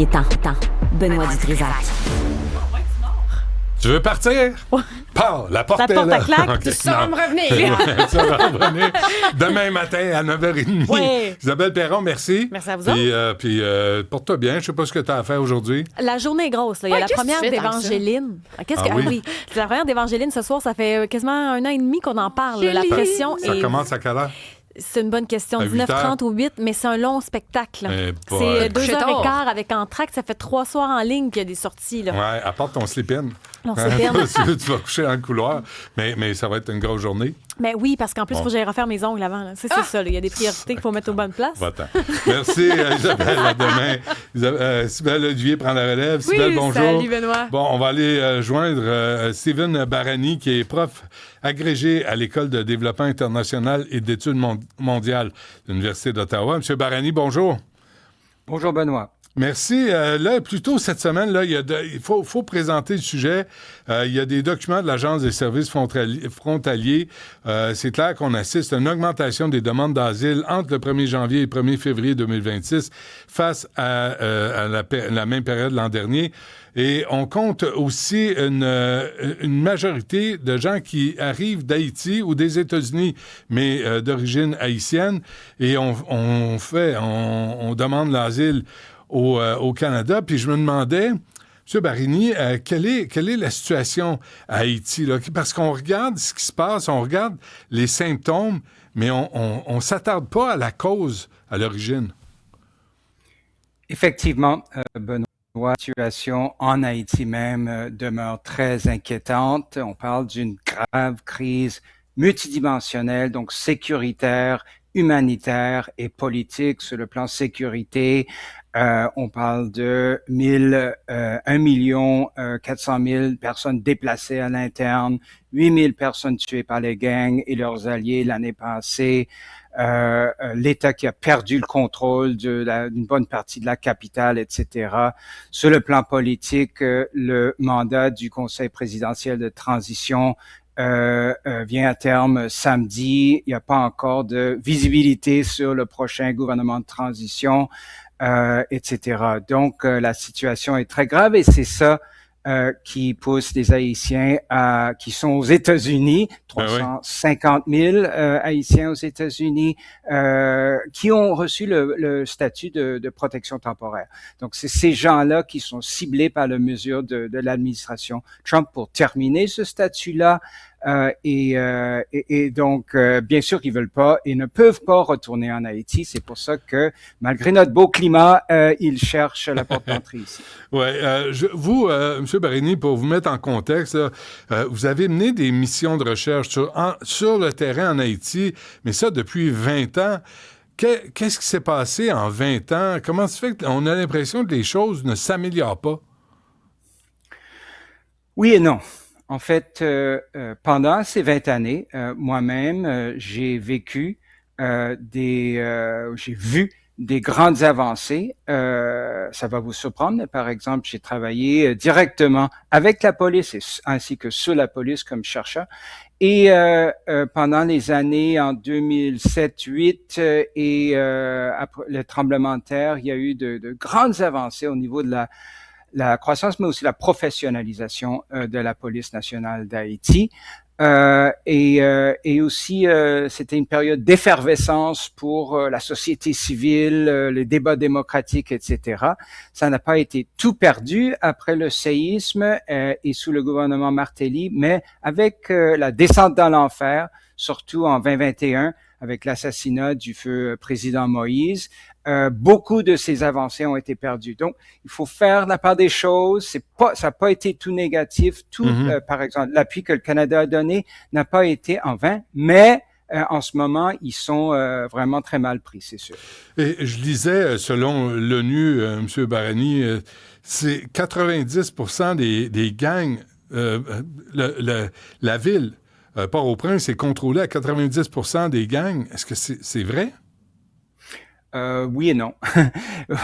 Il est temps. Benoît Dutrisac. Tu veux partir? Pars, la porte est là. La porte à claque, Okay, ça va me revenir. Ça va revenir demain matin à 9h30. Ouais. Isabelle Perron, merci. Merci à vous autres. Puis porte-toi bien. Je ne sais pas ce que tu as à faire aujourd'hui. La journée est grosse. Là. Il y a la qu'est-ce première que tu fais tant que d'Évangéline. Qu'est-ce Ah que... oui? C'est la première d'Évangéline ce soir. Ça fait quasiment 1 an et demi qu'on en parle. La Chélie. pression Ça est... commence à quelle heure? C'est une bonne question. À 8 19h30 ou 8, mais c'est un long spectacle. Eh boy. C'est 2h15 tard. avec Entracte. Ça fait 3 soirs en ligne qu'il y a des sorties. Là. Ouais, apporte ton slip-in. On s'éterne. Tu vas coucher dans le couloir, mais ça va être une grosse journée. Mais oui, parce qu'en plus, il Bon. faut que j'aille refaire mes ongles avant. Là. C'est ça. Là. Il y a des priorités qu'il faut mettre aux bonnes places. Va-t'en. Merci, Isabelle. À demain. Sybelle Olivier prend la relève. Oui, Sybelle, bonjour. salut Benoît. Bon, on va aller joindre Steven Barani, qui est prof agrégé à l'École de développement international et d'études mondiales de l'Université d'Ottawa. Monsieur Barani, bonjour. Bonjour Benoît. Merci. Là, plus tôt cette semaine, là, il faut présenter le sujet. Il y a des documents de l'Agence des services frontaliers. C'est clair qu'on assiste à une augmentation des demandes d'asile entre le 1er janvier et le 1er février 2026 face à la même période l'an dernier. Et on compte aussi une majorité de gens qui arrivent d'Haïti ou des États-Unis, mais d'origine haïtienne. Et on demande l'asile au Canada. Puis je me demandais, M. Barani, quelle est la situation à Haïti? Là? Parce qu'on regarde ce qui se passe, on regarde les symptômes, mais on ne s'attarde pas à la cause, à l'origine. Effectivement, Benoît, la situation en Haïti même demeure très inquiétante. On parle d'une grave crise multidimensionnelle, donc sécuritaire, humanitaire et politique. Sur le plan sécurité, on parle de 1,4 million personnes déplacées à l'interne, 8 000 personnes tuées par les gangs et leurs alliés l'année passée, l'État qui a perdu le contrôle d'une bonne partie de la capitale, etc. Sur le plan politique, le mandat du Conseil présidentiel de transition vient à terme samedi. Il n'y a pas encore de visibilité sur le prochain gouvernement de transition, etc. Donc, la situation est très grave et c'est ça qui pousse les Haïtiens qui sont aux États-Unis, 350 000 Haïtiens aux États-Unis, qui ont reçu le statut de protection temporaire. Donc, c'est ces gens-là qui sont ciblés par la mesure de l'administration Trump pour terminer ce statut-là. Et donc, bien sûr qu'ils veulent pas et ne peuvent pas retourner en Haïti. C'est pour ça que, malgré notre beau climat, ils cherchent la porte d'entrée ici. Vous, M. Barani, pour vous mettre en contexte, là, vous avez mené des missions de recherche sur le terrain en Haïti, mais ça depuis 20 ans. Qu'est-ce qui s'est passé en 20 ans? Comment se fait qu'on a l'impression que les choses ne s'améliorent pas? Oui et non. En fait, pendant ces 20 années, moi-même, j'ai vécu j'ai vu des grandes avancées. Ça va vous surprendre, mais par exemple, j'ai travaillé directement avec la police ainsi que sous la police comme chercheur. Et pendant les années en 2007-2008 et après le tremblement de terre, il y a eu de grandes avancées au niveau de la croissance, mais aussi la professionnalisation de la police nationale d'Haïti. Et aussi, c'était une période d'effervescence pour la société civile, les débats démocratiques, etc. Ça n'a pas été tout perdu après le séisme et sous le gouvernement Martelly, mais avec la descente dans l'enfer, surtout en 2021, avec l'assassinat du feu président Moïse, beaucoup de ces avancées ont été perdues. Donc, il faut faire la part des choses. Ça n'a pas été tout négatif. Par exemple, l'appui que le Canada a donné n'a pas été en vain, mais en ce moment, ils sont vraiment très mal pris, c'est sûr. Et je lisais, selon l'ONU, M. Barani, c'est 90% des gangs, la ville, Port-au-Prince est contrôlée à 90% des gangs. Est-ce que c'est vrai? Oui et non.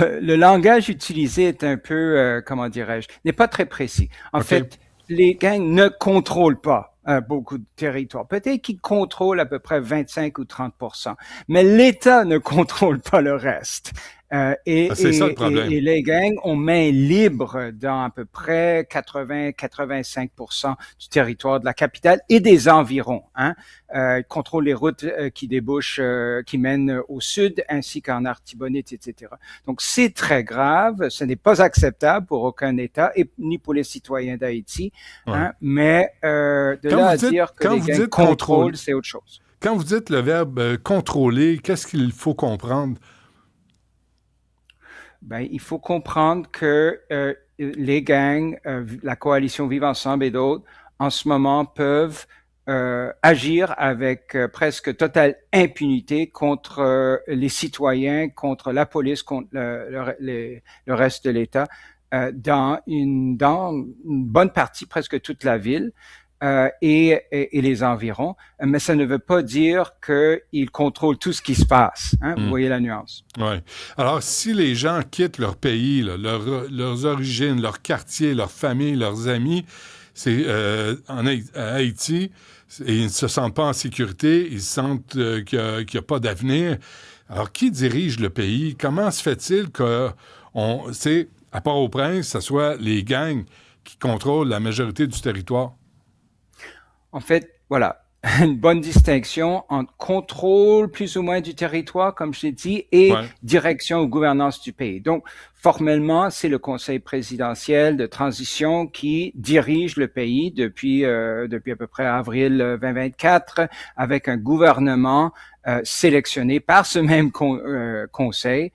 Le langage utilisé est un peu, comment dirais-je, n'est pas très précis. En fait, les gangs ne contrôlent pas beaucoup de territoires. Peut-être qu'ils contrôlent à peu près 25 ou 30%, mais l'État ne contrôle pas le reste. C'est ça le problème. Et les gangs ont main libre dans à peu près 80-85% du territoire de la capitale et des environs. Ils contrôlent les routes qui débouchent, qui mènent au sud, ainsi qu'en Artibonite, etc. Donc c'est très grave. Ce n'est pas acceptable pour aucun État et ni pour les citoyens d'Haïti. Ouais. Mais de là à dire que les gangs contrôlent, c'est autre chose. Quand vous dites le verbe contrôler, qu'est-ce qu'il faut comprendre? Ben, il faut comprendre que les gangs, la coalition Vivre Ensemble et d'autres, en ce moment, peuvent agir avec presque totale impunité contre les citoyens, contre la police, contre le reste de l'État, dans une bonne partie, presque toute la ville. Et les environs, mais ça ne veut pas dire qu'ils contrôlent tout ce qui se passe. Vous voyez la nuance. Oui. Alors, si les gens quittent leur pays, là, leurs origines, leur quartier, leur famille, leurs amis, c'est à Haïti, et ils ne se sentent pas en sécurité, ils sentent qu'il n'y a pas d'avenir. Alors, qui dirige le pays? Comment se fait-il que, à Port-au-Prince, ce soit les gangs qui contrôlent la majorité du territoire? En fait, voilà, une bonne distinction entre contrôle plus ou moins du territoire, comme je l'ai dit, et direction ou gouvernance du pays. Donc, formellement, c'est le Conseil présidentiel de transition qui dirige le pays depuis à peu près avril 2024, avec un gouvernement sélectionné par ce même conseil,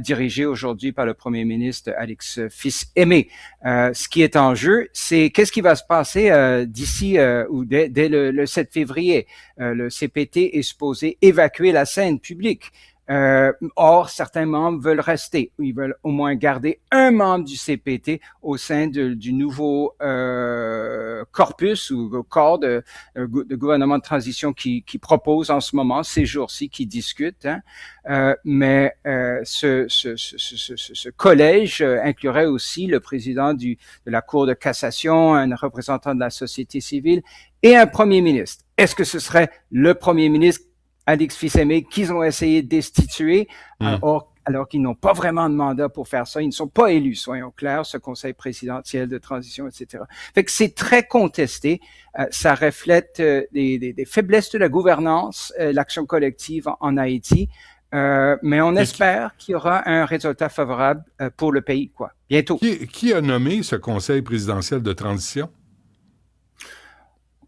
dirigé aujourd'hui par le premier ministre Alex Fils-Aimé. Ce qui est en jeu, c'est qu'est-ce qui va se passer d'ici ou dès le 7 février. Le CPT est supposé évacuer la scène publique. Or, certains membres veulent rester. Ils veulent au moins garder un membre du CPT au sein du nouveau corpus ou corps de gouvernement de transition qui propose en ce moment, ces jours-ci, qui discute. Mais ce collège inclurait aussi le président de la Cour de cassation, un représentant de la société civile et un premier ministre. Est-ce que ce serait le premier ministre Alex Fils-Aimé qu'ils ont essayé de destituer, alors qu'ils n'ont pas vraiment de mandat pour faire ça. Ils ne sont pas élus, soyons clairs, ce conseil présidentiel de transition, etc. Fait que c'est très contesté. Ça reflète des faiblesses de la gouvernance, l'action collective en Haïti. Mais on espère qu'il y aura un résultat favorable pour le pays, bientôt. Qui a nommé ce conseil présidentiel de transition?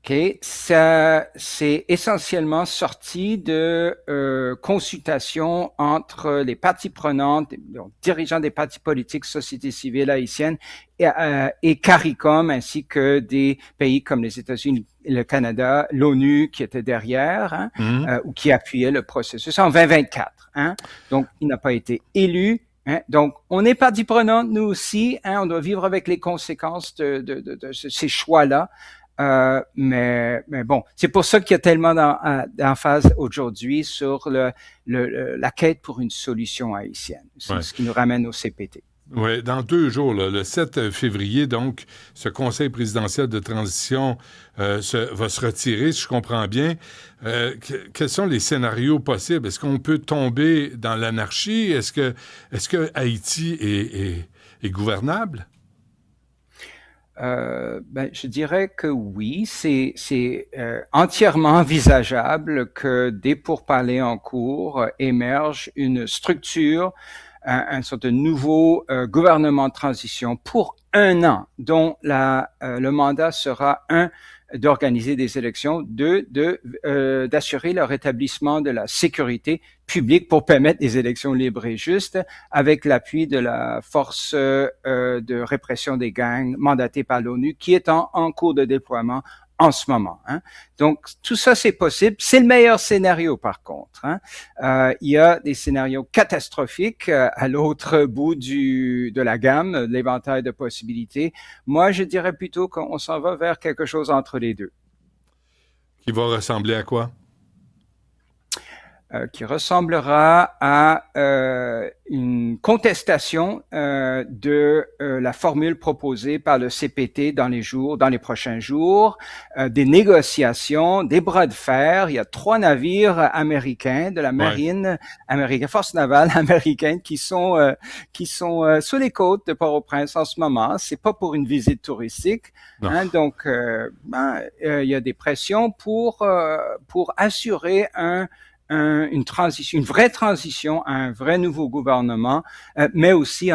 OK, ça c'est essentiellement sorti de consultations entre les parties prenantes, donc dirigeants des partis politiques, société civile haïtienne et CARICOM, ainsi que des pays comme les États-Unis, le Canada, l'ONU qui était derrière, ou qui appuyait le processus en 2024. Donc, il n'a pas été élu. Donc, on est partie prenante, nous aussi. On doit vivre avec les conséquences de ces choix-là. Mais bon, c'est pour ça qu'il y a tellement d'emphase aujourd'hui sur la quête pour une solution haïtienne. C'est ce qui nous ramène au CPT. Oui, dans 2 jours, là, le 7 février, donc, ce conseil présidentiel de transition va se retirer, si je comprends bien. Quels sont les scénarios possibles? Est-ce qu'on peut tomber dans l'anarchie? Est-ce que Haïti est gouvernable? Je dirais que oui, c'est entièrement envisageable que dès pourparlers en cours émerge une structure, un sorte de nouveau gouvernement de transition pour 1 an, dont le mandat sera d'organiser des élections, d'assurer le rétablissement de la sécurité publique pour permettre des élections libres et justes, avec l'appui de la force de répression des gangs mandatée par l'ONU, qui est en cours de déploiement en ce moment. Donc, tout ça, c'est possible. C'est le meilleur scénario, par contre. Il y a des scénarios catastrophiques à l'autre bout de la gamme, de l'éventail de possibilités. Moi, je dirais plutôt qu'on s'en va vers quelque chose entre les deux. Qui va ressembler à quoi? qui ressemblera à une contestation de la formule proposée par le CPT dans les prochains jours, des négociations, des bras de fer. Il y a 3 navires américains de la marine américaine, force navale américaine, qui sont sur les côtes de Port-au-Prince en ce moment. C'est pas pour une visite touristique, hein, donc il y a des pressions pour assurer une transition, une vraie transition à un vrai nouveau gouvernement, mais aussi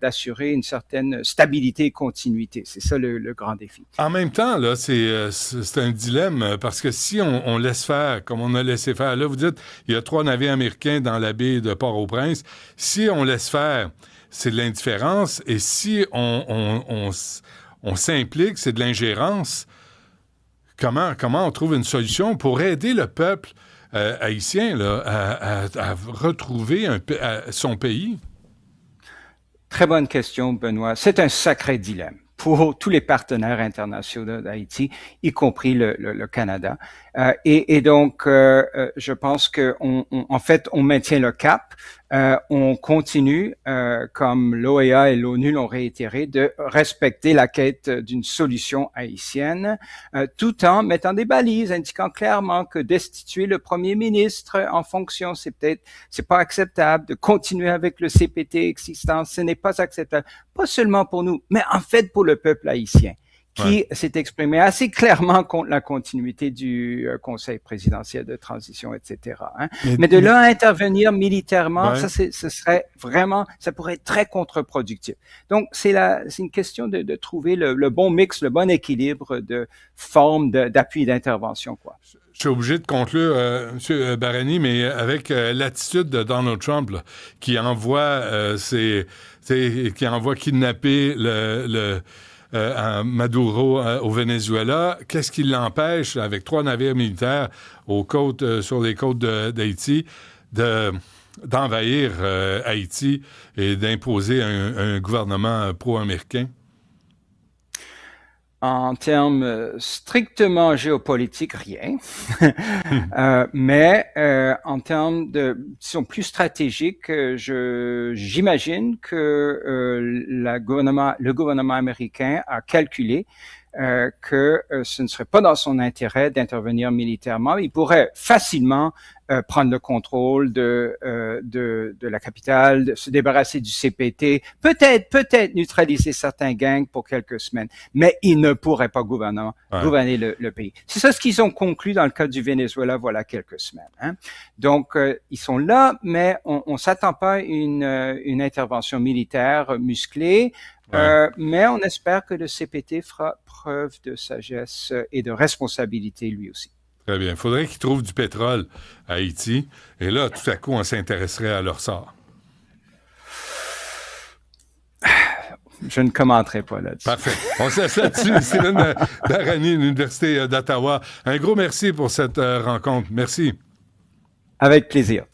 d'assurer une certaine stabilité et continuité. C'est ça le grand défi. En même temps, là, c'est un dilemme parce que si on laisse faire, comme on a laissé faire, là, vous dites, il y a 3 navires américains dans la baie de Port-au-Prince. Si on laisse faire, c'est de l'indifférence, et si on s'implique, c'est de l'ingérence. Comment on trouve une solution pour aider le peuple haïtien là, à retrouver son pays? Très bonne question, Benoît. C'est un sacré dilemme pour tous les partenaires internationaux d'Haïti, y compris le Canada. Et donc, je pense que en fait, on maintient le cap. On continue, comme l'OEA et l'ONU l'ont réitéré, de respecter la quête d'une solution haïtienne, tout en mettant des balises, indiquant clairement que destituer le premier ministre en fonction, c'est pas acceptable. De continuer avec le CPT existant, ce n'est pas acceptable. Pas seulement pour nous, mais en fait pour le peuple haïtien, qui s'est exprimé assez clairement contre la continuité du Conseil présidentiel de transition, etc. Hein. Mais de là à intervenir militairement, ça serait vraiment, ça pourrait être très contre-productif. Donc c'est une question de trouver le bon mix, le bon équilibre de forme d'appui et d'intervention, quoi. Je suis obligé de conclure, M. Barani, mais avec l'attitude de Donald Trump là, qui envoie kidnapper Maduro au Venezuela, qu'est-ce qui l'empêche, avec 3 navires militaires sur les côtes d'Haïti, d'envahir Haïti et d'imposer un gouvernement pro-américain? En termes strictement géopolitiques, rien. Mais en termes disons, plus stratégiques, j'imagine que le gouvernement américain a calculé que ce ne serait pas dans son intérêt d'intervenir militairement. Il pourrait facilement prendre le contrôle de la capitale, de se débarrasser du CPT, peut-être neutraliser certains gangs pour quelques semaines, mais il ne pourrait pas gouverner le pays. C'est ça ce qu'ils ont conclu dans le cas du Venezuela voilà quelques semaines. Hein. Donc ils sont là, mais on s'attend pas à une intervention militaire musclée. Mais on espère que le CPT fera preuve de sagesse et de responsabilité lui aussi. Très bien. Il faudrait qu'ils trouvent du pétrole à Haïti. Et là, tout à coup, on s'intéresserait à leur sort. Je ne commenterai pas là-dessus. Parfait. On se laisse là-dessus. Céline Barani, l'Université d'Ottawa. Un gros merci pour cette rencontre. Merci. Avec plaisir.